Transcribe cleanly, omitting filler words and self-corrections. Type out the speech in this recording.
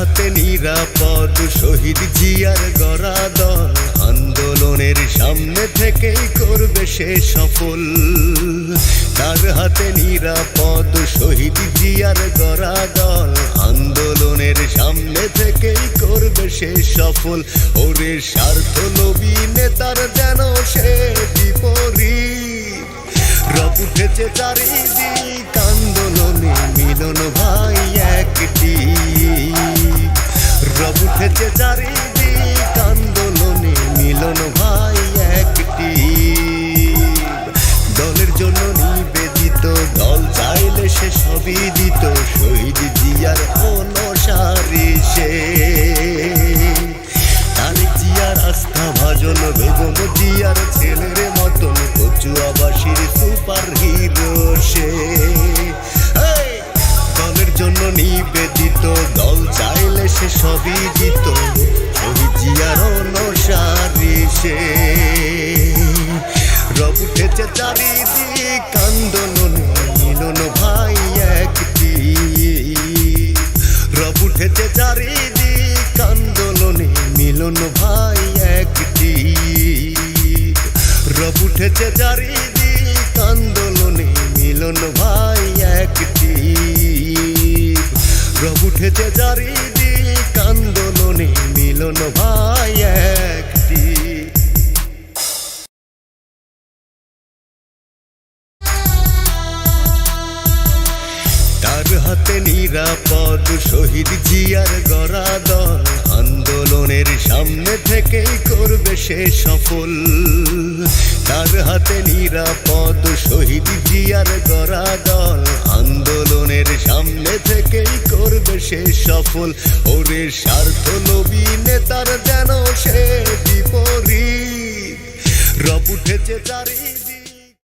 হাতে নিরাপদ শহীদ জিয়ার গড়া দল আন্দোলনের সামনে থেকেই করবে সে সফল। তার হাতে নিরাপদ শহীদ জিয়ার গড়া দল আন্দোলনের সামনে থেকেই করবে সে সফল। ওরে স্বার্থ লোভী নেতার যেন সে বিপরীত। রব উঠেছে চারিদিক আন্দোলনে মিলন ভাই একটি। রব উঠেছে চারিদিক আন্দোলনে মিলন ভাই একটি। দলের জন্য নিবেদিত দল চাইলে সে সবই দিত। শহীদ জিয়ার অনুসারী সে। তারেক জিয়ার আস্থা ভাজন বেগম জিয়ার ছেলের মতন কচুয়াবাসীর সুপার হিরো সে। দলের জন্য নিবেদিত দল চাইলে সে সবই দিত। শহীদ জিয়ার অনুসারী সে। রব উঠেছে চারিদিক আন্দোলনে মিলন ভাই একটি। রব উঠেছে চারিদিক আন্দোলনে মিলন ভাই একটি। রব উঠেছে চারিদিক আন্দোলনে মিলন ভাই একটি। রব উঠেছে চারিদিক আন্দোলনে মিলন ভাই একটি। তার হাতে নিরাপদ শহীদ জিয়ার গড়া দল আন্দোলনের সামনে থেকেই করবে সে সফল। তার হাতে নিরাপদ শহীদ জিয়ার গড়া দল আন্দোলনের সামনে থেকেই করবে সে সফল। ওরে স্বার্থ লোভী নেতার যেন সে বিপরীত। রব উঠেছে চারি